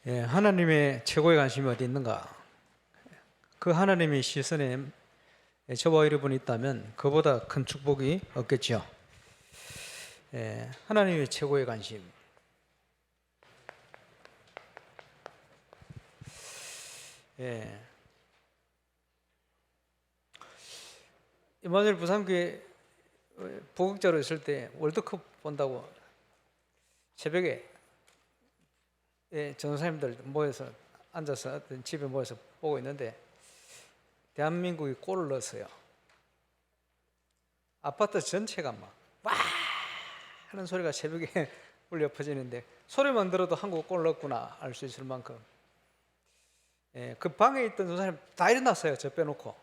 하나님의 최고의 관심이 어디 있는가? 그 하나님의 시선에 저와 여러분이 있다면 그보다 큰 축복이 없겠죠. 하나님의 최고의 관심. 이마누엘 부산교회 부국자로 있을 때 월드컵 본다고 새벽에 전도사님들 모여서 앉아서 어떤 집에 모여서 보고 있는데 대한민국이 골을 넣었어요. 아파트 전체가 막 와 하는 소리가 새벽에 울려 퍼지는데 소리만 들어도 한국 골 넣었구나 알 수 있을 만큼 그 방에 있던 전도사님 다 일어났어요. 저 빼놓고.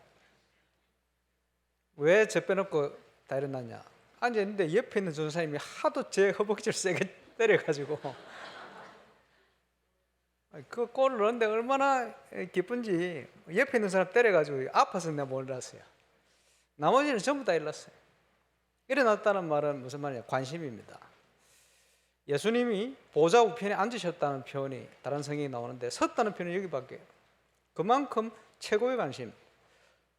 왜 저 빼놓고 다 일어났냐? 앉아있는데 옆에 있는 전도사님이 하도 제 허벅지를 세게 때려가지고 그 골을 넣었는데 얼마나 기쁜지 옆에 있는 사람 때려가지고 아파서 내가 몰랐어요. 나머지는 전부 다 일어났어요. 일어났다는 말은 무슨 말이냐? 관심입니다. 예수님이 보좌 우편에 앉으셨다는 표현이 다른 성경에 나오는데 섰다는 표현은 여기밖에. 그만큼 최고의 관심.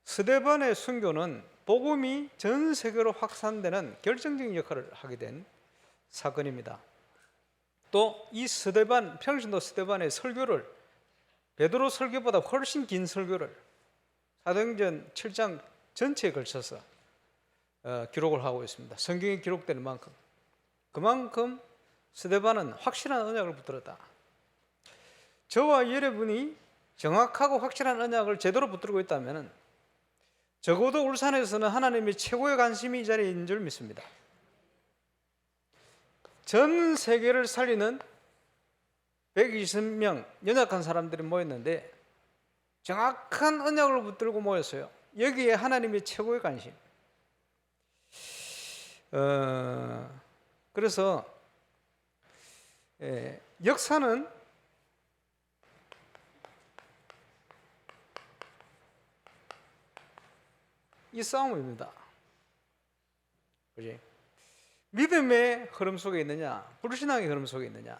스데반의 순교는 복음이 전 세계로 확산되는 결정적인 역할을 하게 된 사건입니다. 또 이 스데반, 평신도 스데반의 설교를 베드로 설교보다 훨씬 긴 설교를 사도행전 7장 전체에 걸쳐서 기록을 하고 있습니다. 성경에 기록되는 만큼. 그만큼 스데반은 확실한 언약을 붙들었다. 저와 여러분이 정확하고 확실한 언약을 제대로 붙들고 있다면 적어도 울산에서는 하나님의 최고의 관심이 이 자리에 있는 줄 믿습니다. 전 세계를 살리는 120명 연약한 사람들이 모였는데 정확한 언약을 붙들고 모였어요. 여기에 하나님의 최고의 관심. 그래서 역사는 이 싸움입니다. 그지? 믿음의 흐름 속에 있느냐, 불신앙의 흐름 속에 있느냐.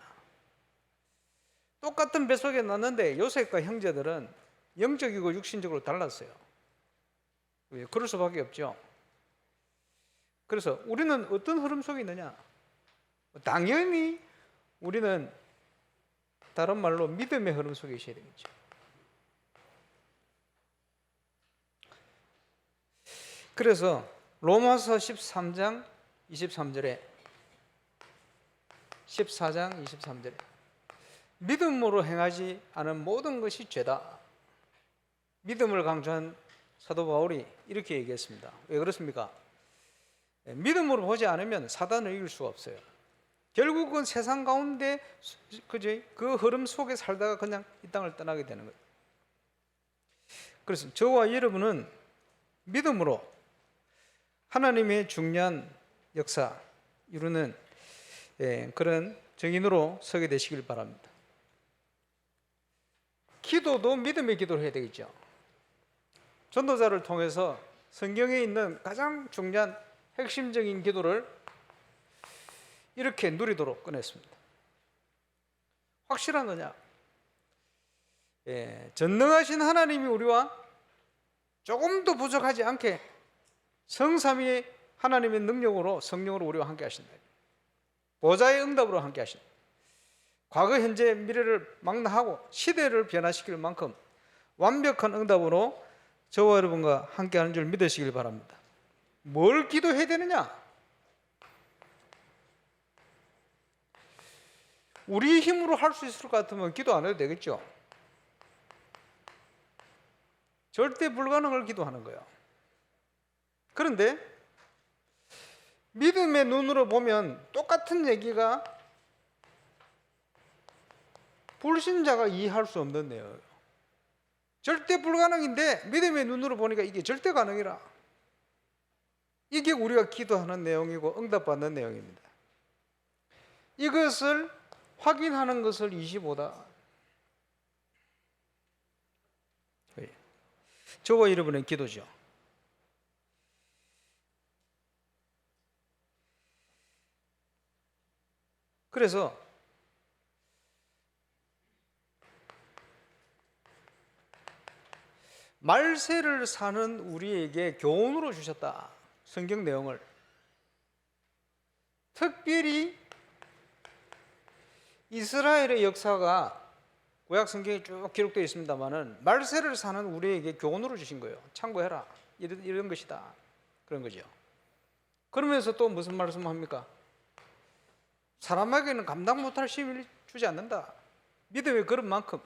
똑같은 뱃속에 났는데 요셉과 형제들은 영적이고 육신적으로 달랐어요. 그럴 수밖에 없죠. 그래서 우리는 어떤 흐름 속에 있느냐? 당연히 우리는 다른 말로 믿음의 흐름 속에 있어야 되겠죠. 그래서 로마서 13장 23절에 14장 23절에 믿음으로 행하지 않은 모든 것이 죄다. 믿음을 강조한 사도 바울이 이렇게 얘기했습니다. 왜 그렇습니까? 믿음으로 보지 않으면 사단을 이길 수가 없어요. 결국은 세상 가운데 그 흐름 속에 살다가 그냥 이 땅을 떠나게 되는 거예요. 그래서 저와 여러분은 믿음으로 하나님의 중요한 역사 이루는 그런 증인으로 서게 되시길 바랍니다. 기도도 믿음의 기도를 해야 되겠죠. 전도자를 통해서 성경에 있는 가장 중요한 핵심적인 기도를 이렇게 누리도록 꺼냈습니다. 확실한 언약. 전능하신 하나님이 우리와 조금도 부족하지 않게 성삼위 하나님의 능력으로 성령으로 우리와 함께 하신다. 보좌의 응답으로 함께 하신다. 과거, 현재, 미래를 망라하고 시대를 변화시킬 만큼 완벽한 응답으로 저와 여러분과 함께 하는 줄 믿으시길 바랍니다. 뭘 기도해야 되느냐? 우리 힘으로 할 수 있을 것 같으면 기도 안 해도 되겠죠. 절대 불가능을 기도하는 거예요. 그런데 믿음의 눈으로 보면 똑같은 얘기가 불신자가 이해할 수 없는 내용이에요. 절대 불가능인데 믿음의 눈으로 보니까 이게 절대 가능이라. 이게 우리가 기도하는 내용이고 응답받는 내용입니다. 이것을 확인하는 것을 25다. 저와 여러분의 기도죠. 그래서 말세를 사는 우리에게 교훈으로 주셨다. 성경 내용을. 특별히 이스라엘의 역사가 구약 성경에 쭉 기록되어 있습니다만은 말세를 사는 우리에게 교훈으로 주신 거예요. 참고해라. 이런 것이다. 그런 거죠. 그러면서 또 무슨 말씀합니까? 사람에게는 감당 못할 시험을 주지 않는다. 믿음의 그런 만큼.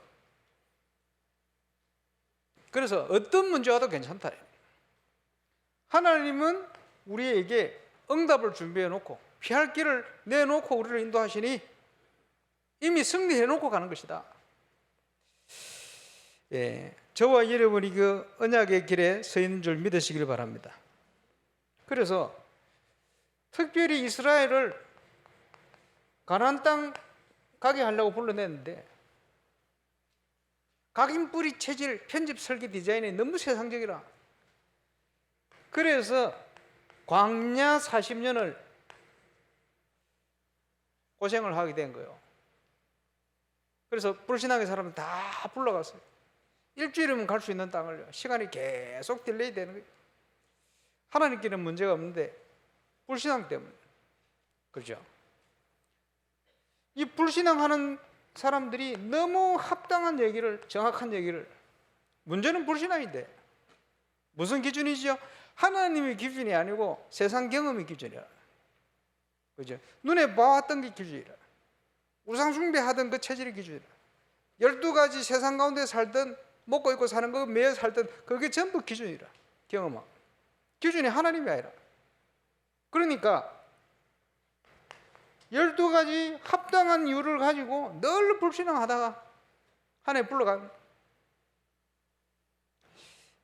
그래서 어떤 문제 와도 괜찮다. 하나님은 우리에게 응답을 준비해 놓고 피할 길을 내놓고 우리를 인도하시니 이미 승리해 놓고 가는 것이다. 예, 저와 여러분이 그 언약의 길에 서 있는 줄 믿으시길 바랍니다. 그래서 특별히 이스라엘을 가나안 땅 가게 하려고 불러냈는데 각인 뿌리 체질 편집 설계 디자인이 너무 세상적이라. 그래서 광야 40년을 고생을 하게 된 거예요. 그래서 불신앙의 사람은 다 불러갔어요. 일주일이면 갈 수 있는 땅을 시간이 계속 딜레이 되는 거예요. 하나님께는 문제가 없는데 불신앙 때문에. 그렇죠? 이 불신앙하는 사람들이 너무 합당한 얘기를, 정확한 얘기를, 문제는 불신앙인데 무슨 기준이죠? 하나님의 기준이 아니고 세상 경험의 기준이야. 그죠? 눈에 봐왔던 게 기준이라. 우상 숭배하던 그 체질의 기준이라. 12가지 세상 가운데 살던, 먹고 입고 사는 거 매여 살던 그게 전부 기준이라. 경험하. 기준이 하나님이 아니라. 그러니까 12가지 합당한 이유를 가지고 늘 불신앙하다가 하나님 불러가는.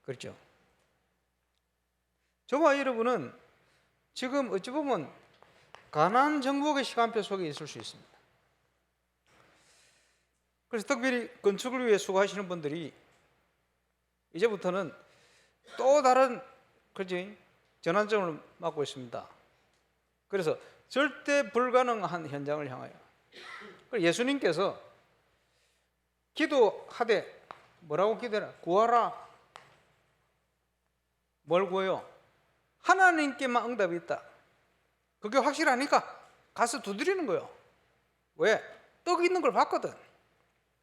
그렇죠? 저와 여러분은 지금 어찌 보면 가나안 정복의 시간표 속에 있을 수 있습니다. 그래서 특별히 건축을 위해 수고하시는 분들이 이제부터는 또 다른 전환점을 맞고 있습니다. 그래서 절대 불가능한 현장을 향하여. 예수님께서 기도하되 뭐라고 기도하나? 구하라. 뭘 구해요? 하나님께만 응답이 있다. 그게 확실하니까 가서 두드리는 거예요. 왜? 떡 있는 걸 봤거든.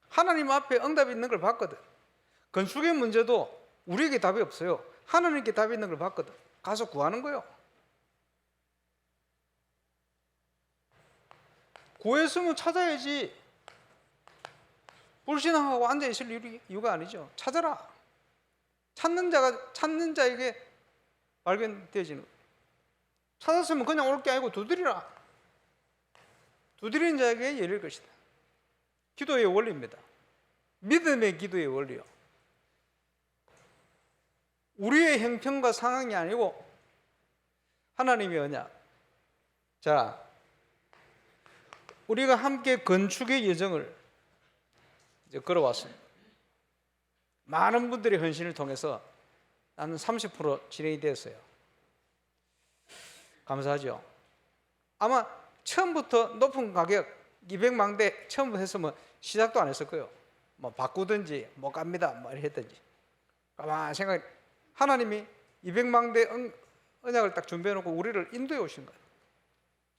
하나님 앞에 응답이 있는 걸 봤거든. 건축의 문제도 우리에게 답이 없어요. 하나님께 답이 있는 걸 봤거든. 가서 구하는 거예요. 구했으면 찾아야지. 불신앙하고 앉아있을 이유가 아니죠. 찾아라. 찾는 자에게 발견되어지는 거예요. 찾았으면 그냥 올 게 아니고 두드리라. 두드리는 자에게 열릴 것이다. 기도의 원리입니다. 믿음의 기도의 원리요. 우리의 형편과 상황이 아니고 하나님의 언약. 자, 우리가 함께 건축의 여정을 이제 걸어왔습니다. 많은 분들의 헌신을 통해서 나는 30% 진행이 됐어요. 감사하죠. 아마 처음부터 높은 가격 200만 대 처음부터 했으면 시작도 안 했을 거예요. 뭐 바꾸든지 못 갑니다 뭐 했든지. 가만 생각. 하나님이 200만 대 언약을 딱 준비해 놓고 우리를 인도해 오신 거예요.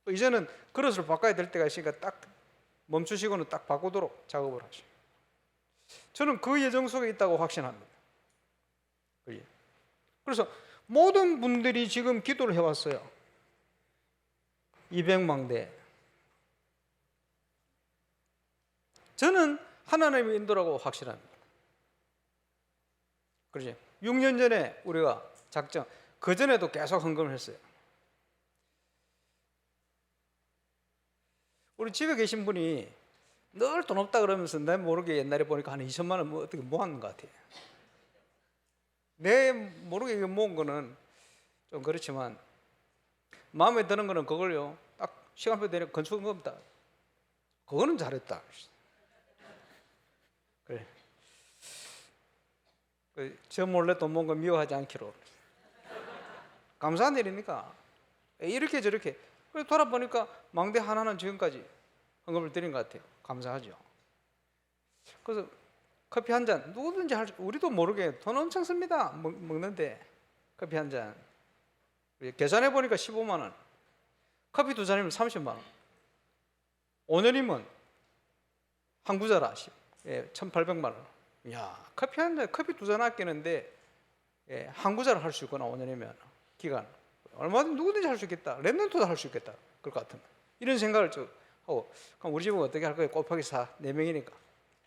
이제는 그릇을 바꿔야 될 때가 있으니까 딱 멈추시고는 딱 바꾸도록 작업을 하시고. 저는 그 예정 속에 있다고 확신합니다. 그래서 모든 분들이 지금 기도를 해왔어요. 200만 대. 저는 하나님의 인도라고 확신합니다. 그렇지? 6년 전에 우리가 작정, 그 전에도 계속 헌금을 했어요. 우리 집에 계신 분이 늘 돈 없다 그러면서 내 모르게 옛날에 보니까 한 20만 원 뭐 어떻게 모았는 것 같아요. 내 모르게 이거 모은 거는 좀 그렇지만 마음에 드는 거는 그걸요. 딱 시간표 되니까 건축은 겁니다. 그거는 잘했다. 그래. 저 몰래 돈 모은 거 미워하지 않기로. 감사한 일이니까. 이렇게 저렇게. 그래서 돌아보니까 망대 하나는 지금까지 헌금을 드린 것 같아요. 감사하죠. 그래서 커피 한 잔 누구든지 우리도 모르게 돈 엄청 씁니다. 먹는데 커피 한 잔 계산해 보니까 15만 원. 커피 두 잔이면 30만 원. 5년이면 한 구자라 1,800만 원. 야, 커피 한 잔, 커피 두 잔 아끼는데 한 구자를 할 수 있구나. 5년이면 기간. 얼마든지 누구든지 할 수 있겠다. 랩런트도 할 수 있겠다. 그럴 것 같으면 이런 생각을 좀 하고, 그럼 우리 집은 어떻게 할 거예요? 곱하기 4, 4명이니까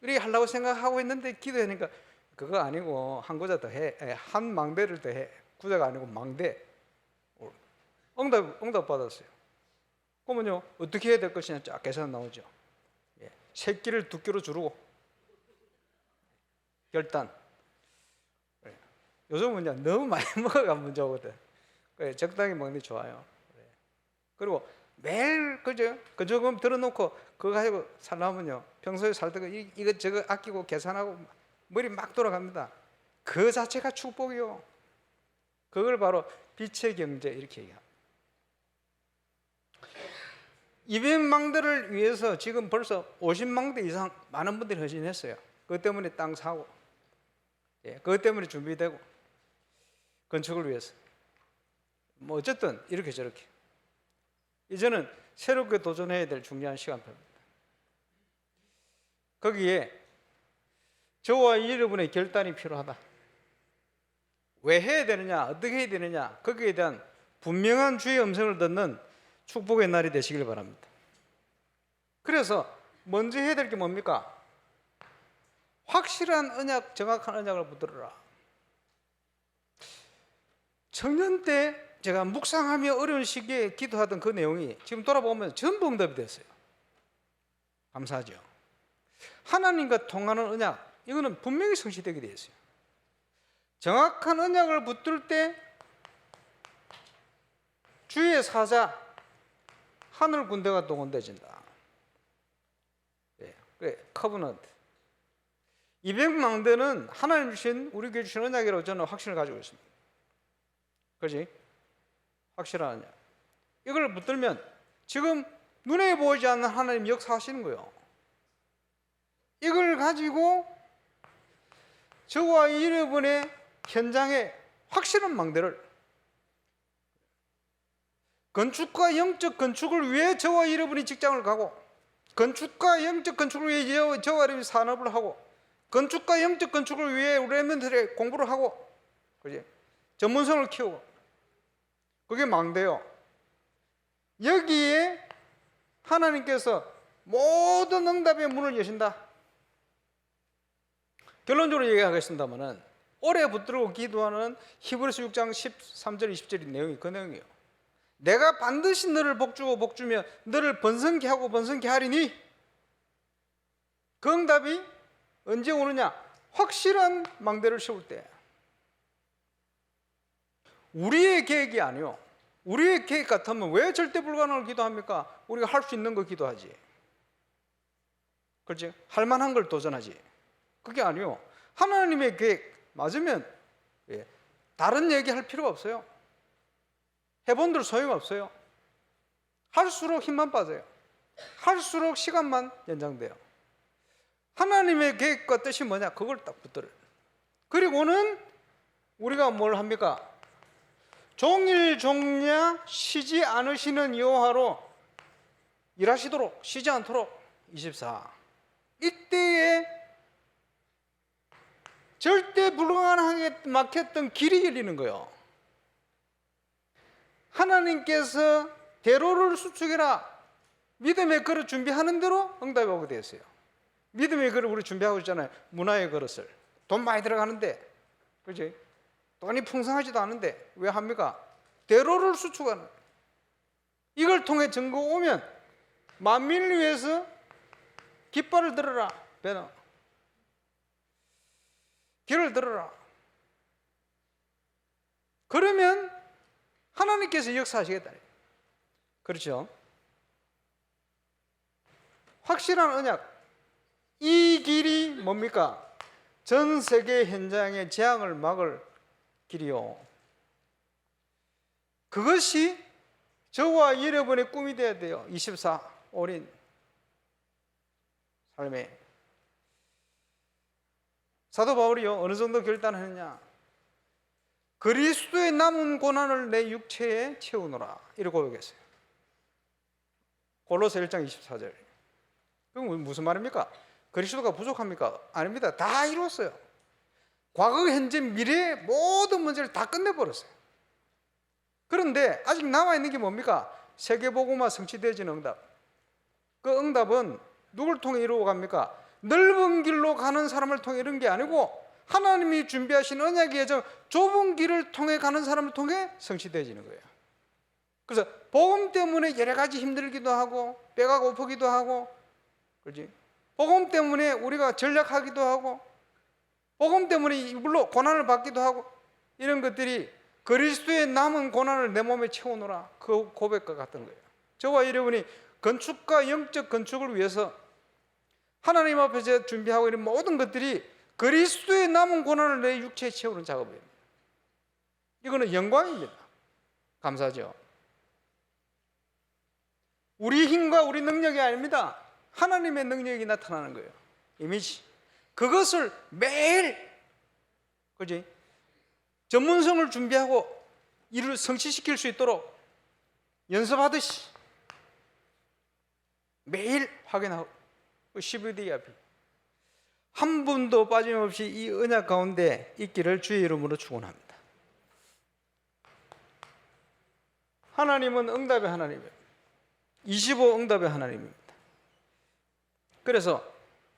이렇게 하려고 생각하고 있는데 기도하니까 그거 아니고 한 구자 더 해. 한 망대를 더 해. 구자가 아니고 망대. 응답 받았어요. 그러면요 어떻게 해야 될 것이냐 쫙 계산 나오죠. 새끼를 2끼로 줄이고 결단. 요즘은 너무 많이 먹어가 문제거든. 적당히 먹는 게 좋아요. 그리고 매일 그저금 들어놓고 그거 가지고 살려면요 평소에 살다가 이거 아끼고 계산하고 머리 막 돌아갑니다. 그 자체가 축복이요. 그걸 바로 빛의 경제 이렇게 얘기합니다. 200망대를 위해서 지금 벌써 50망대 이상 많은 분들이 헌신했어요. 그것 때문에 땅 사고, 그것 때문에 준비되고, 건축을 위해서. 뭐 어쨌든 이렇게 저렇게. 이제는 새롭게 도전해야 될 중요한 시간표입니다. 거기에 저와 여러분의 결단이 필요하다. 왜 해야 되느냐, 어떻게 해야 되느냐, 거기에 대한 분명한 주의 음성을 듣는 축복의 날이 되시길 바랍니다. 그래서 먼저 해야 될 게 뭡니까? 확실한 언약, 정확한 언약을 붙들어라. 청년 때 제가 묵상하며 어려운 시기에 기도하던 그 내용이 지금 돌아보면 전부 응답이 됐어요. 감사하죠. 하나님과 통하는 언약, 이거는 분명히 성취되게 되어 있어요. 정확한 언약을 붙들 때 주의 사자 하늘 군대가 동원되진다. 그래, 커버넌트. 200망대는 하나님 주신, 우리 교회 주신 언약이라고 저는 확신을 가지고 있습니다. 그렇지? 확실한 언약. 이걸 붙들면 지금 눈에 보이지 않는 하나님 역사하시는 거예요. 이걸 가지고 저와 여러분의 현장에 확실한 망대를, 건축과 영적 건축을 위해 저와 여러분이 직장을 가고, 건축과 영적 건축을 위해 저와 여러분이 산업을 하고, 건축과 영적 건축을 위해 우리 랩런트들이 공부를 하고, 그지? 전문성을 키우고, 그게 망대요. 여기에 하나님께서 모든 응답의 문을 여신다. 결론적으로 얘기하겠습니다만은 오래 붙들고 기도하는 히브리서 6장 13절 20절의 내용이 그 내용이에요. 내가 반드시 너를 복주고 복주며 너를 번성케 하고 번성케 하리니. 그 응답이 언제 오느냐? 확실한 망대를 세울 때. 우리의 계획이 아니요. 우리의 계획 같으면 왜 절대 불가능을 기도합니까? 우리가 할 수 있는 거 기도하지. 그렇지? 할 만한 걸 도전하지. 그게 아니요. 하나님의 계획 맞으면 다른 얘기할 필요가 없어요. 해본들 소용없어요. 할수록 힘만 빠져요. 할수록 시간만 연장돼요. 하나님의 계획과 뜻이 뭐냐? 그걸 딱 붙들어요. 그리고는 우리가 뭘 합니까? 종일종야 쉬지 않으시는 여호와로 일하시도록, 쉬지 않도록 24. 이때에 절대 불가능하게 막혔던 길이 열리는 거예요. 하나님께서 대로를 수축해라. 믿음의 그릇 준비하는 대로 응답이 오게 되었어요. 믿음의 그릇 우리 준비하고 있잖아요. 문화의 그릇을. 돈 많이 들어가는데, 그렇지? 돈이 풍성하지도 않은데 왜 합니까? 대로를 수축하는. 이걸 통해 증거 오면 만민을 위해서 깃발을 들어라. 배너. 길을 들어라. 그러면 하나님께서 역사하시겠다. 그렇죠? 확실한 언약. 이 길이 뭡니까? 전 세계 현장의 재앙을 막을 길이요. 그것이 저와 여러분의 꿈이 되어야 돼요. 24 올인 삶에. 사도 바울이요 어느 정도 결단하느냐? 그리스도의 남은 고난을 내 육체에 채우노라 이렇게 고백했어요. 골로새 1장 24절. 그럼 무슨 말입니까? 그리스도가 부족합니까? 아닙니다. 다 이루었어요. 과거, 현재, 미래의 모든 문제를 다 끝내버렸어요. 그런데 아직 남아있는 게 뭡니까? 세계복음화 성취되어진 응답. 그 응답은 누굴 통해 이루어갑니까? 넓은 길로 가는 사람을 통해 이런 게 아니고 하나님이 준비하신 언약의 여정, 좁은 길을 통해 가는 사람을 통해 성취되어지는 거예요. 그래서 복음 때문에 여러 가지 힘들기도 하고 배가 고프기도 하고, 그렇지? 복음 때문에 우리가 전략하기도 하고, 복음 때문에 이걸로 고난을 받기도 하고, 이런 것들이 그리스도의 남은 고난을 내 몸에 채우노라 그 고백과 같은 거예요. 저와 여러분이 건축과 영적 건축을 위해서 하나님 앞에서 준비하고 있는 모든 것들이 그리스도의 남은 고난을 내 육체에 채우는 작업이에요. 이거는 영광입니다. 감사죠. 우리 힘과 우리 능력이 아닙니다. 하나님의 능력이 나타나는 거예요. 이미지. 그것을 매일, 그지? 전문성을 준비하고 이를 성취시킬 수 있도록 연습하듯이 매일 확인하고, CVDIP 한 분도 빠짐없이 이 언약 가운데 있기를 주의 이름으로 축원합니다. 하나님은 응답의 하나님이에요. 25 응답의 하나님입니다. 그래서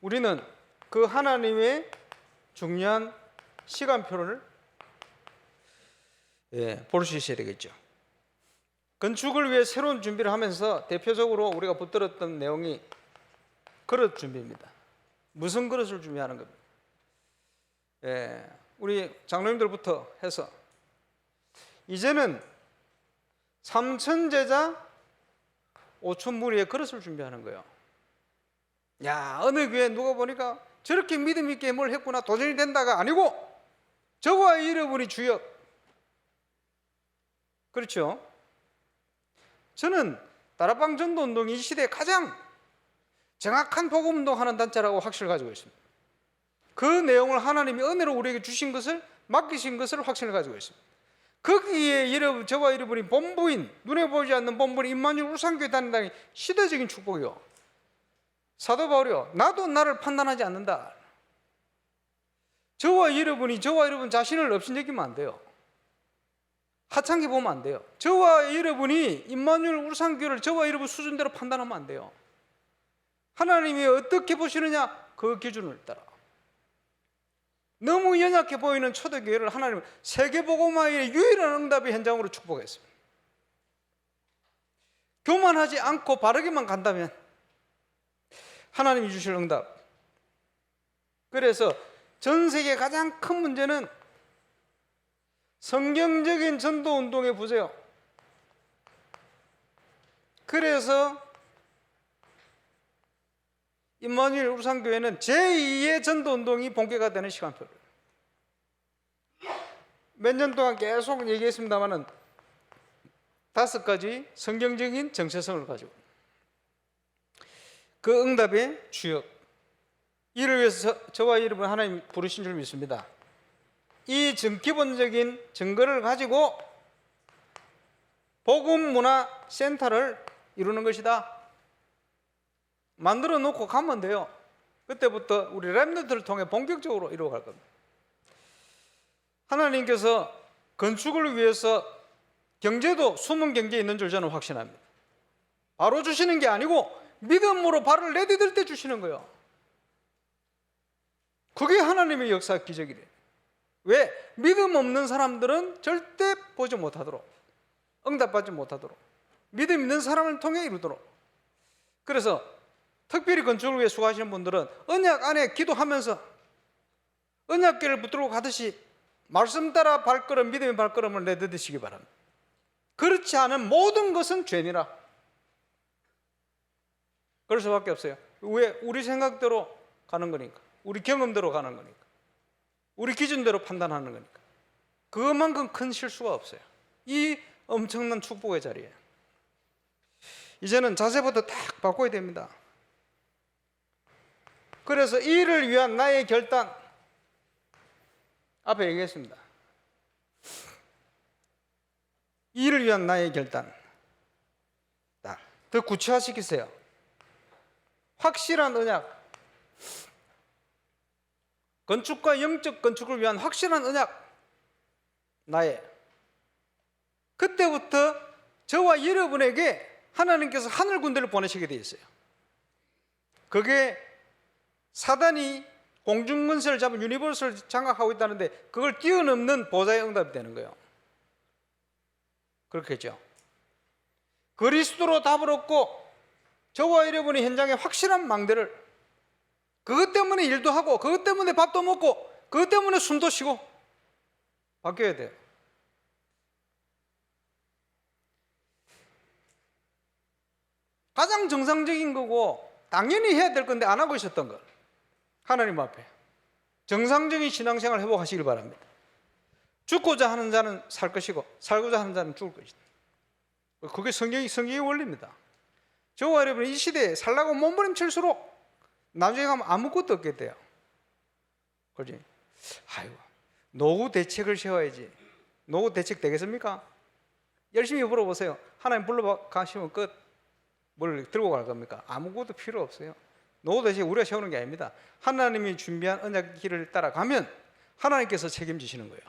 우리는 그 하나님의 중요한 시간표를 볼 수 있어야 되겠죠. 건축을 위해 새로운 준비를 하면서 대표적으로 우리가 붙들었던 내용이 그릇 준비입니다. 무슨 그릇을 준비하는 겁니다. 우리 장로님들부터 해서 이제는 3천 제자 5천 무리의 그릇을 준비하는 거예요. 야, 어느 교회 누가 보니까 저렇게 믿음 있게 뭘 했구나, 도전이 된다가 아니고 저와 여러분이 주역. 그렇죠? 저는 다락방 전도 운동이 이 시대에 가장 정확한 복음 운동하는 단체라고 확신을 가지고 있습니다. 그 내용을 하나님이 은혜로 우리에게 주신 것을, 맡기신 것을 확신을 가지고 있습니다. 거기에 여러분, 저와 여러분이 본부인, 눈에 보이지 않는 본부인 임마누엘 울산교회 다닌다는 게 시대적인 축복이요. 사도 바울이요, 나도 나를 판단하지 않는다. 저와 여러분 자신을 업신여기면 안 돼요. 하찮게 보면 안 돼요. 저와 여러분이 임마누엘 울산교회를 저와 여러분 수준대로 판단하면 안 돼요. 하나님이 어떻게 보시느냐, 그 기준을 따라. 너무 연약해 보이는 초대교회를 하나님은 세계복음화의 유일한 응답의 현장으로 축복했습니다. 교만하지 않고 바르게만 간다면 하나님이 주실 응답. 그래서 전 세계 가장 큰 문제는 성경적인 전도 운동의 부재요. 그래서 임마누엘 울산교회는 제2의 전도 운동이 본격화 되는 시간표를 몇 년 동안 계속 얘기했습니다만은 5가지 성경적인 정체성을 가지고 그 응답의 주역, 이를 위해서 저와 여러분 하나님 부르신 줄 믿습니다. 이 기본적인 증거를 가지고 복음문화센터를 이루는 것이다. 만들어 놓고 가면 돼요. 그때부터 우리 랩런트를 통해 본격적으로 이루어갈 겁니다. 하나님께서 건축을 위해서 경제도 숨은 경제에 있는 줄 저는 확신합니다. 바로 주시는 게 아니고 믿음으로 발을 내디딜 때 주시는 거예요. 그게 하나님의 역사 기적이래요. 왜? 믿음 없는 사람들은 절대 보지 못하도록, 응답받지 못하도록, 믿음 있는 사람을 통해 이루도록. 그래서 특별히 건축을 위해 수고하시는 분들은 언약 안에 기도하면서 언약궤를 붙들고 가듯이 말씀 따라 발걸음, 믿음의 발걸음을 내딛으시기 바랍니다. 그렇지 않은 모든 것은 죄니라. 그럴 수밖에 없어요. 왜? 우리 생각대로 가는 거니까, 우리 경험대로 가는 거니까, 우리 기준대로 판단하는 거니까. 그것만큼 큰 실수가 없어요. 이 엄청난 축복의 자리에 이제는 자세부터 딱 바꿔야 됩니다. 그래서 이를 위한 나의 결단, 앞에 얘기했습니다. 이를 위한 나의 결단. 더 구체화시키세요. 확실한 언약. 건축과 영적 건축을 위한 확실한 언약. 나의. 그때부터 저와 여러분에게 하나님께서 하늘 군대를 보내시게 되어 있어요. 그게 사단이 공중문서를 잡은 유니버스를 장악하고 있다는데 그걸 뛰어넘는 보좌의 응답이 되는 거예요. 그렇겠죠. 그리스도로 답을 얻고 저와 여러분이 현장에 확실한 망대를, 그것 때문에 일도 하고 그것 때문에 밥도 먹고 그것 때문에 숨도 쉬고 바뀌어야 돼요. 가장 정상적인 거고 당연히 해야 될 건데 안 하고 있었던 것, 하나님 앞에 정상적인 신앙생활 회복하시길 바랍니다. 죽고자 하는 자는 살 것이고 살고자 하는 자는 죽을 것이다. 그게 성경의 원리입니다. 저와 여러분 이 시대에 살라고 몸부림칠수록 나중에 가면 아무것도 없게 돼요. 그렇지? 아이고, 노후 대책을 세워야지. 노후 대책 되겠습니까? 열심히 물어보세요. 하나님 불러가시면 끝. 뭘 들고 갈 겁니까? 아무것도 필요 없어요. 노후 대책 우리가 세우는 게 아닙니다. 하나님이 준비한 언약 길을 따라가면 하나님께서 책임지시는 거예요.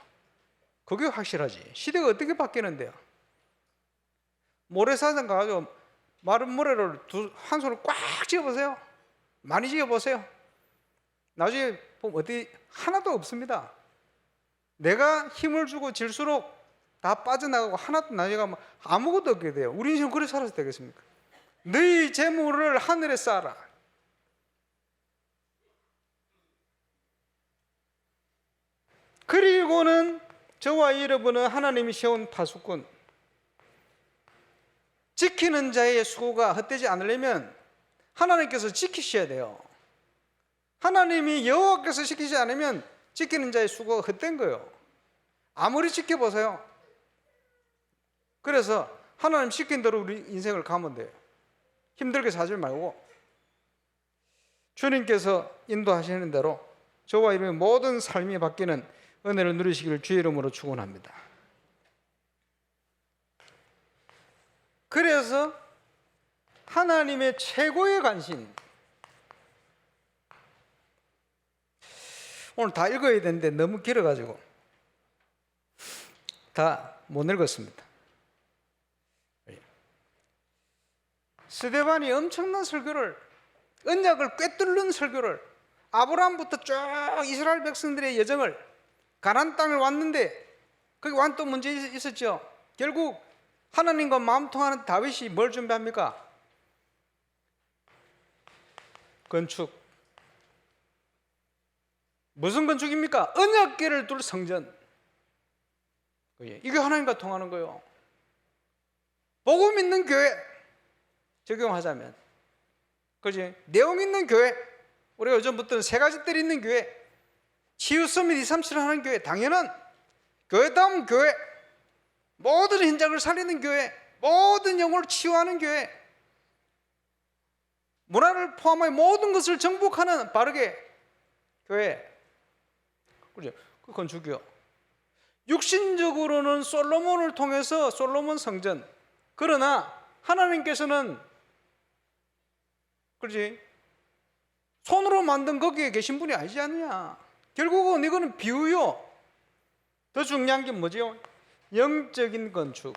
그게 확실하지. 시대가 어떻게 바뀌는데요? 모래사장 가가지고 마른 모래를 한 손을 꽉 쥐어보세요. 많이 쥐어보세요. 나중에 보면 어디 하나도 없습니다. 내가 힘을 주고 질수록 다 빠져나가고 하나도 나중에 가면 아무것도 없게 돼요. 우리 인생은 그래 살아서 되겠습니까? 너희 재물을 하늘에 쌓아라. 그리고는 저와 여러분은 하나님이 세운 파수꾼, 지키는 자의 수고가 헛되지 않으려면 하나님께서 지키셔야 돼요. 하나님이 여호와께서 지키지 않으면 지키는 자의 수고가 헛된 거예요. 아무리 지켜보세요. 그래서 하나님 시킨 대로 우리 인생을 가면 돼요. 힘들게 살지 말고 주님께서 인도하시는 대로 저와 여러분의 모든 삶이 바뀌는 은혜를 누리시기를 주의 이름으로 축원합니다. 그래서 하나님의 최고의 관심, 오늘 다 읽어야 되는데 너무 길어가지고 다 못 읽었습니다. 스데반이 엄청난 설교를, 언약을 꿰뚫는 설교를, 아브라함부터 쭉 이스라엘 백성들의 여정을, 가나안 땅을 왔는데 거기 완 또 문제 있었죠. 결국 하나님과 마음 통하는 다윗이 뭘 준비합니까? 건축. 무슨 건축입니까? 언약궤를 둘 성전. 이게 하나님과 통하는 거예요. 복음 있는 교회 적용하자면, 그지? 내용 있는 교회, 우리가 요즘부터는 세 가지 뜰 있는 교회, 치유 서밋 237을 하는 교회, 당연한 교회다운 교회, 모든 현장을 살리는 교회, 모든 영혼을 치유하는 교회, 문화를 포함하여 모든 것을 정복하는 바르게 교회, 그죠? 그 건축이요. 육신적으로는 솔로몬을 통해서 솔로몬 성전, 그러나 하나님께서는, 그렇지, 손으로 만든 거기에 계신 분이 아니지 않느냐. 결국은 이거는 비유요. 더 중요한 게 뭐죠? 영적인 건축.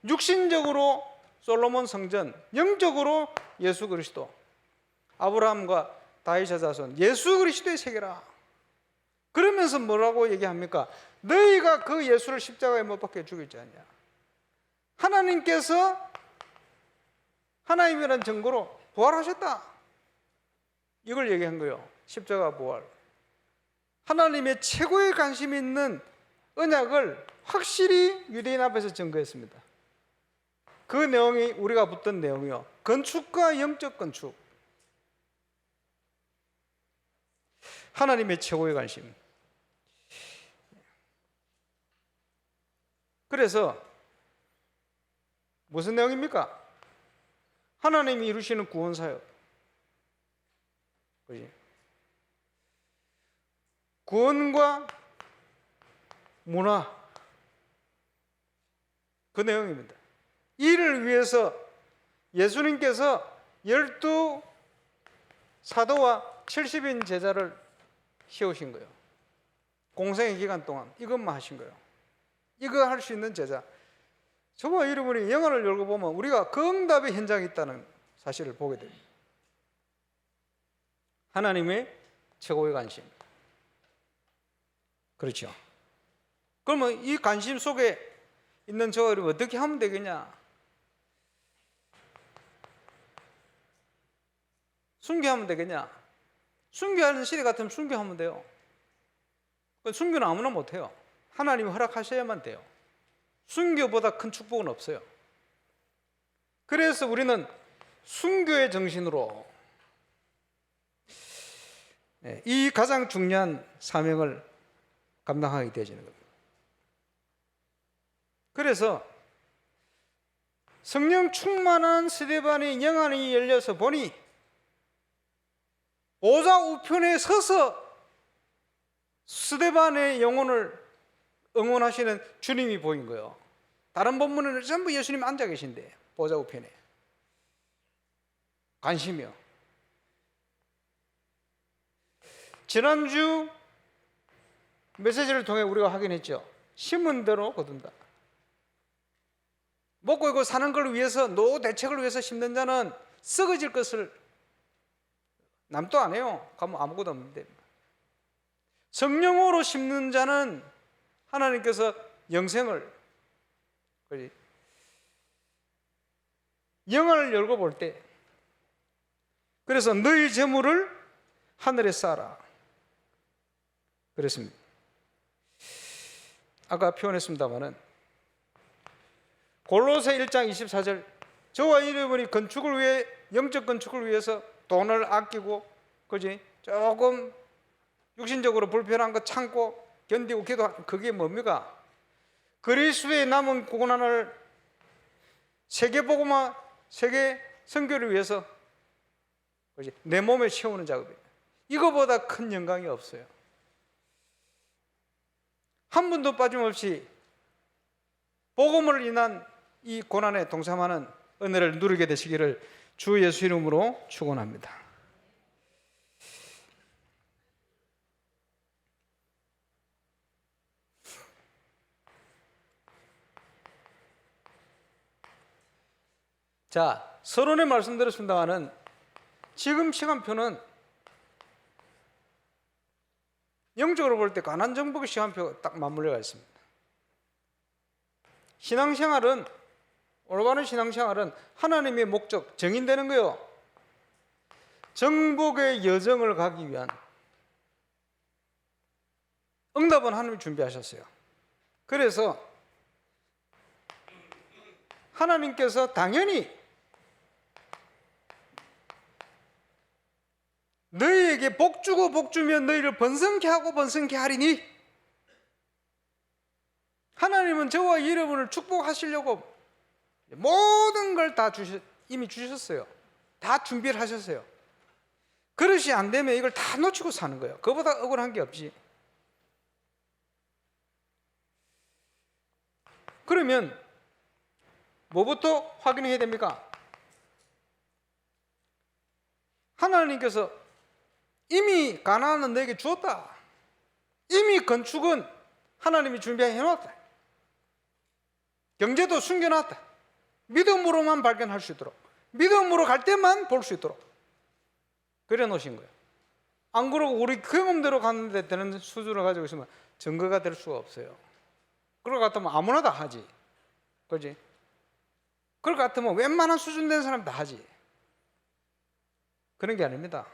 육신적으로 솔로몬 성전, 영적으로 예수 그리스도, 아브라함과 다윗의 자손, 예수 그리스도의 세계라. 그러면서 뭐라고 얘기합니까? 너희가 그 예수를 십자가에 못 박혀 죽였지 않냐. 하나님께서 하나님이라는 증거로 부활하셨다. 이걸 얘기한 거예요. 십자가 부활. 하나님의 최고의 관심 있는 언약을 확실히 유대인 앞에서 증거했습니다. 그 내용이 우리가 붙던 내용이요. 건축과 영적 건축. 하나님의 최고의 관심. 그래서 무슨 내용입니까? 하나님이 이루시는 구원 사역. 그지? 구원과 문화, 그 내용입니다. 이를 위해서 예수님께서 12 사도와 70인 제자를 세우신 거예요. 공생의 기간 동안 이것만 하신 거예요. 이거 할 수 있는 제자. 저와 여러분이 영화를 열고 보면 우리가 그 응답의 현장에 있다는 사실을 보게 됩니다. 하나님의 최고의 관심. 그렇죠. 그러면 이 관심 속에 있는 저와 여러분 어떻게 하면 되겠냐? 순교하면 되겠냐? 순교하는 시대 같으면 순교하면 돼요. 순교는 아무나 못해요. 하나님이 허락하셔야만 돼요. 순교보다 큰 축복은 없어요. 그래서 우리는 순교의 정신으로 이 가장 중요한 사명을 감당하게 되어지는 겁니다. 그래서 성령 충만한 스데반의 영안이 열려서 보니 보좌 우편에 서서 스데반의 영혼을 응원하시는 주님이 보인 거예요. 다른 본문에는 전부 예수님 앉아 계신데 보좌 우편에 관심이요. 지난주 메시지를 통해 우리가 확인했죠. 심은 대로 거둔다. 먹고 이고 사는 걸 위해서, 노후 대책을 위해서 심는 자는 썩어질 것을 남도 안 해요. 가면 아무것도 없는데. 성령으로 심는 자는 하나님께서 영생을, 영을 열고 볼 때, 그래서 너희 재물을 하늘에 쌓아라 그랬습니다. 아까 표현했습니다마는 골로새 1장 24절, 저와 여러분이 건축을 위해, 영적 건축을 위해서 돈을 아끼고, 그지? 조금 육신적으로 불편한 거 참고 견디고 기도, 그게 뭡니까? 그리스도의 남은 고난을 세계복음화, 세계 선교를 위해서, 그지? 내 몸에 채우는 작업이에요. 이거보다 큰 영광이 없어요. 한 분도 빠짐없이 복음을 인한 이 고난에 동참하는 은혜를 누리게 되시기를 주 예수 이름으로 축원합니다. 자, 서론에 말씀드렸습니다마는 지금 시간표는 영적으로 볼 때 가난 정복의 시간표가 딱 맞물려가 있습니다. 신앙생활은, 올바른 신앙생활은 하나님의 목적, 정인되는 거요. 정복의 여정을 가기 위한 응답은 하나님이 준비하셨어요. 그래서 하나님께서 당연히 너희에게 복 주고 복 주면 너희를 번성케 하고 번성케 하리니, 하나님은 저와 여러분을 축복하시려고 모든 걸 다 이미 주셨어요. 다 준비를 하셨어요. 그릇이 안 되면 이걸 다 놓치고 사는 거예요. 그보다 억울한 게 없지. 그러면 뭐부터 확인해야 됩니까? 하나님께서 이미 가나안은 너에게 주었다. 이미 건축은 하나님이 준비해 놓았다. 경제도 숨겨놨다. 믿음으로만 발견할 수 있도록, 믿음으로 갈 때만 볼 수 있도록 그래 놓으신 거예요. 안 그러고 우리 경험대로 가는데 되는 수준을 가지고 있으면 증거가 될 수가 없어요. 그럴 것 같으면 아무나 다 하지. 그렇지? 그럴 것 같으면 웬만한 수준 된 사람 다 하지. 그런 게 아닙니다.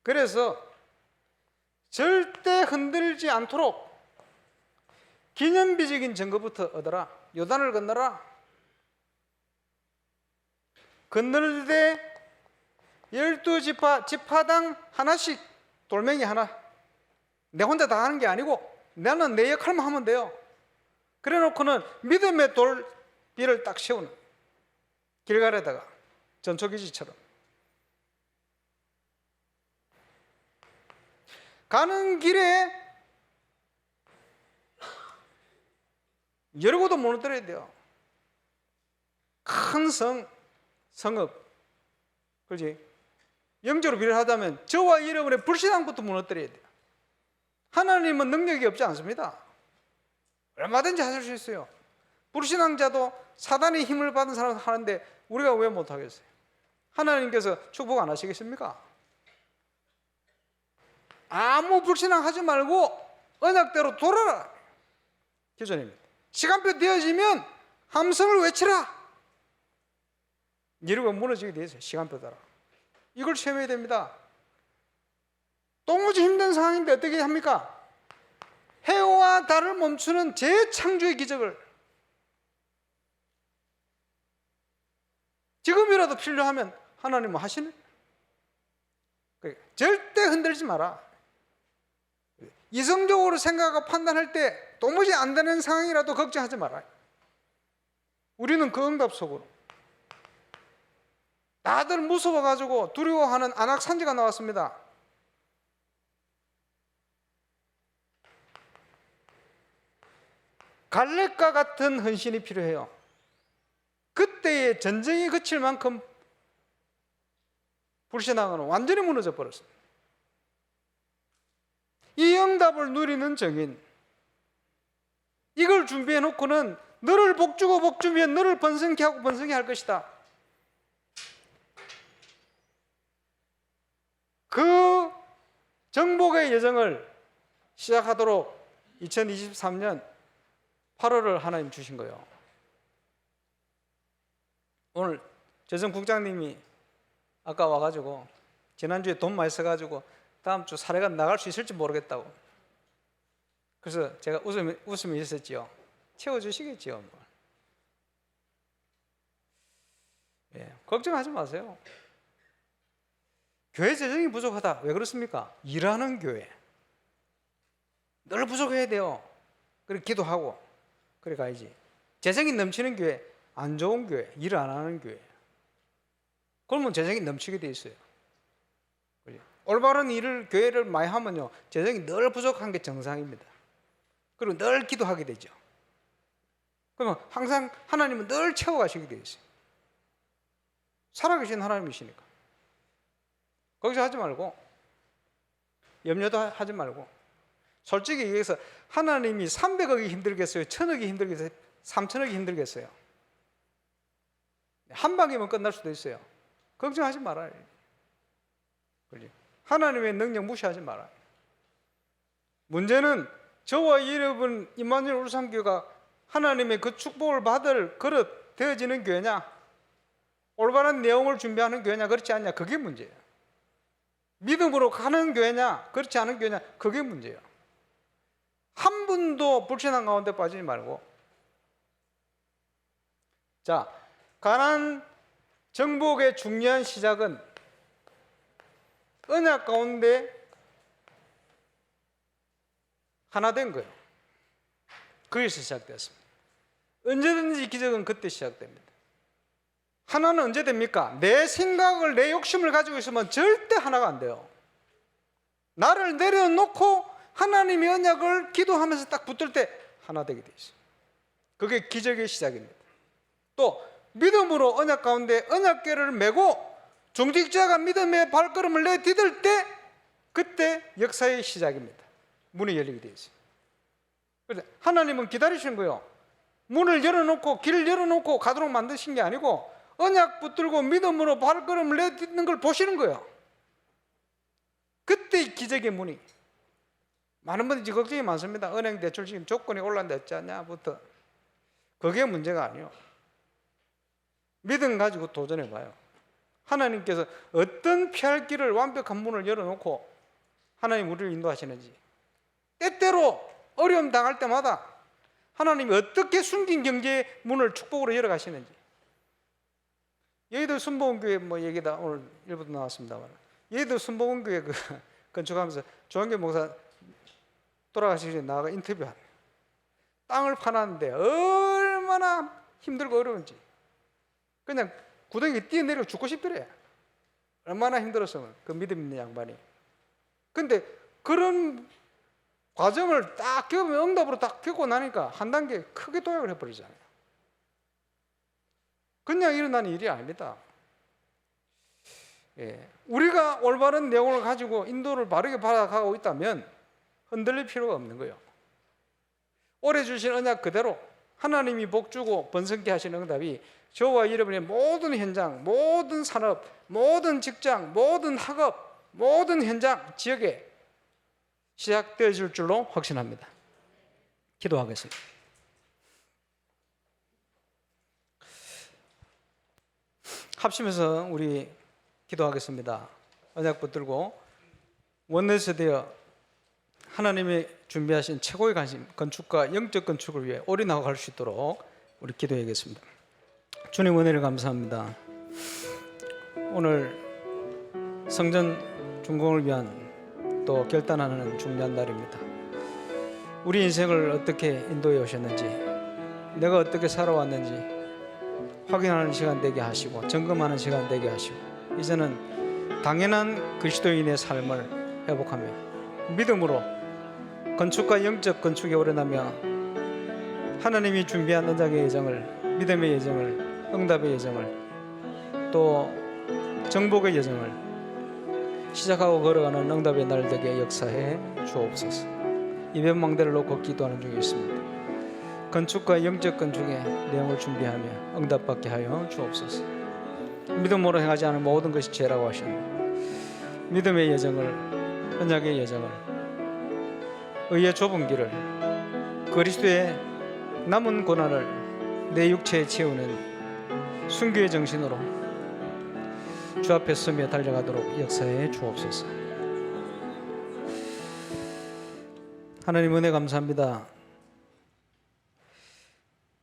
그래서 절대 흔들지 않도록 기념비적인 증거부터 얻어라. 요단을 건너라. 건널 때 12지파, 지파당 하나씩 돌멩이 하나. 내 혼자 다 하는 게 아니고 나는 내 역할만 하면 돼요. 그래 놓고는 믿음의 돌비를 딱 세우는, 길갈에다가 전초기지처럼. 가는 길에 여리고도 무너뜨려야 돼요. 큰 성읍, 그렇지? 영적으로 비례하자면 저와 여러분의 불신앙부터 무너뜨려야 돼요. 하나님은 능력이 없지 않습니다. 얼마든지 하실 수 있어요. 불신앙자도 사단의 힘을 받은 사람은 하는데 우리가 왜 못하겠어요? 하나님께서 축복 안 하시겠습니까? 아무 불신앙하지 말고 언약대로 돌아라. 기존입니다. 시간표 되어지면 함성을 외치라. 여리고가 무너지게 돼 있어요. 시간표 따라. 이걸 체험해야 됩니다. 도무지 힘든 상황인데 어떻게 합니까? 해와 달을 멈추는 재창조의 기적을 지금이라도 필요하면 하나님은 하시는. 절대 흔들지 마라. 이성적으로 생각하고 판단할 때 도무지 안 되는 상황이라도 걱정하지 마라. 우리는 그 응답 속으로. 다들 무서워가지고 두려워하는 안악산지가 나왔습니다. 갈렙과 같은 헌신이 필요해요. 그때의 전쟁이 그칠 만큼 불신앙은 완전히 무너져 버렸습니다. 이 응답을 누리는 증인, 이걸 준비해 놓고는 너를 복주고 복주면 너를 번성케 하고 번성케 할 것이다. 그 정복의 여정을 시작하도록 2023년 8월을 하나님 주신 거예요. 오늘 재정국장님이 아까 와가지고 지난주에 돈 많이 써가지고 다음 주 사례가 나갈 수 있을지 모르겠다고. 그래서 제가 웃음이 있었지요. 채워주시겠지요. 예, 걱정하지 마세요. 교회 재정이 부족하다. 왜 그렇습니까? 일하는 교회. 늘 부족해야 돼요. 그래 기도하고 그래 가야지. 재정이 넘치는 교회, 안 좋은 교회, 일 안 하는 교회. 그러면 재정이 넘치게 돼 있어요. 그래. 올바른 일을 교회를 많이 하면요, 재정이 늘 부족한 게 정상입니다. 그리고 늘 기도하게 되죠. 그러면 항상 하나님은 늘 채워가시게 돼 있어요. 살아계신 하나님이시니까. 거기서 하지 말고, 염려도 하지 말고. 솔직히 얘기해서 하나님이 300억이 힘들겠어요? 1000억이 힘들겠어요? 3000억이 힘들겠어요? 한 방이면 끝날 수도 있어요. 걱정하지 말아요. 그렇지? 하나님의 능력 무시하지 말아요. 문제는 저와 여러분 임마누엘 울산교회가 하나님의 그 축복을 받을 그릇 되어지는 교회냐, 올바른 내용을 준비하는 교회냐, 그렇지 않냐, 그게 문제예요. 믿음으로 가는 교회냐, 그렇지 않은 교회냐, 그게 문제예요. 한 분도 불신앙 가운데 빠지지 말고. 자, 가나안 정복의 중요한 시작은 언약 가운데 하나 된 거예요. 거기서 시작되었습니다. 언제든지 기적은 그때 시작됩니다. 하나는 언제 됩니까? 내 생각을, 내 욕심을 가지고 있으면 절대 하나가 안 돼요. 나를 내려놓고 하나님의 언약을 기도하면서 딱 붙들 때 하나 되게 돼 있어요. 그게 기적의 시작입니다. 또 믿음으로 언약 가운데 언약궤를 메고 중직자가 믿음의 발걸음을 내디딜 때 그때 역사의 시작입니다. 문이 열리게 되어 있어요. 그래서 하나님은 기다리시는 거예요. 문을 열어놓고 길을 열어놓고 가도록 만드신 게 아니고 언약 붙들고 믿음으로 발걸음을 내딛는 걸 보시는 거예요. 그때 기적의 문이. 많은 분들이 걱정이 많습니다. 은행 대출 지금 조건이 올라왔지 않냐부터. 그게 문제가 아니에요. 믿음 가지고 도전해봐요. 하나님께서 어떤 피할 길을, 완벽한 문을 열어놓고 하나님 우리를 인도하시는지, 때때로 어려움 당할 때마다 하나님이 어떻게 숨긴 경제의 문을 축복으로 열어가시는지. 여의도 순복음교회 뭐 얘기다 오늘 일부도 나왔습니다만, 여의도 순복음교회 그 건축하면서 조한계 목사 돌아가시기 전에 나가 인터뷰한, 땅을 파놨는데 얼마나 힘들고 어려운지 그냥 구덩이에 뛰어내려 죽고 싶더래. 얼마나 힘들었으면 그 믿음 있는 양반이. 근데 그런 과정을 딱 응답으로 딱 겪고 나니까 한 단계 크게 도약을 해버리잖아요. 그냥 일어나는 일이 아닙니다. 예, 우리가 올바른 내용을 가지고 인도를 바르게 받아가고 있다면 흔들릴 필요가 없는 거예요. 올해 주신 언약 그대로 하나님이 복주고 번성케 하시는 응답이 저와 여러분의 모든 현장, 모든 산업, 모든 직장, 모든 학업, 모든 현장, 지역에 시작되어질 줄로 확신합니다. 기도하겠습니다. 합심해서 우리 기도하겠습니다. 언약 붙들고 원내에서 되어 하나님이 준비하신 최고의 관심, 건축과 영적 건축을 위해 올인하고 갈 수 있도록 우리 기도하겠습니다. 주님 은혜를 감사합니다. 오늘 성전 준공을 위한 또 결단하는 중요한 날입니다. 우리 인생을 어떻게 인도해 오셨는지, 내가 어떻게 살아왔는지 확인하는 시간 되게 하시고 점검하는 시간 되게 하시고, 이제는 당연한 그리스도인의 삶을 회복하며 믿음으로 건축과 영적 건축에 오르나며 하나님이 준비한 언약의 예정을, 믿음의 예정을, 응답의 예정을, 또 정복의 예정을 시작하고 걸어가는 응답의 날 되게 역사해 주옵소서. 이변망대를 놓고 기도하는 중에 있습니다. 건축과 영적 건축의 내용을 준비하며 응답받게 하여 주옵소서. 믿음으로 행하지 않은 모든 것이 죄라고 하셨는데 믿음의 예정을, 언약의 예정을, 의의 좁은 길을, 그리스도의 남은 고난을 내 육체에 채우는 순교의 정신으로 주 앞에 서며 달려가도록 역사해 주옵소서. 하나님 은혜 감사합니다.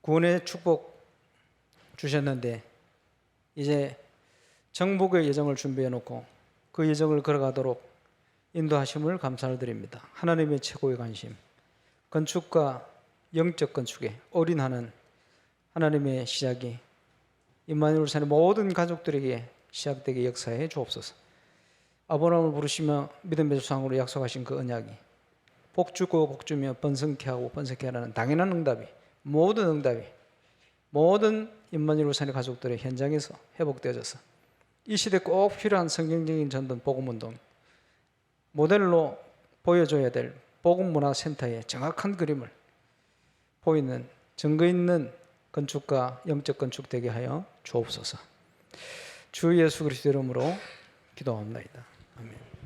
구원의 축복 주셨는데 이제 정복의 예정을 준비해 놓고 그 예정을 걸어가도록 인도하심을 감사를 드립니다. 하나님의 최고의 관심, 건축과 영적 건축에 올인하는 하나님의 시작이 임마누엘 산의 모든 가족들에게 시작되게 역사해 주옵소서. 아브라함을 부르시며 믿음의 조상으로 약속하신 그 언약이 복주고 복주며 번성케 하고 번성케 하라는 당연한 응답이, 모든 응답이 모든 임마누엘 산의 가족들의 현장에서 회복되어져서 이 시대에 꼭 필요한 성경적인 전도 복음운동 모델로 보여줘야 될 복음문화센터의 정확한 그림을 보이는 증거 있는 건축과 영적 건축 되게 하여 주옵소서. 주 예수 그리스도 이름으로 기도합니다. 아멘.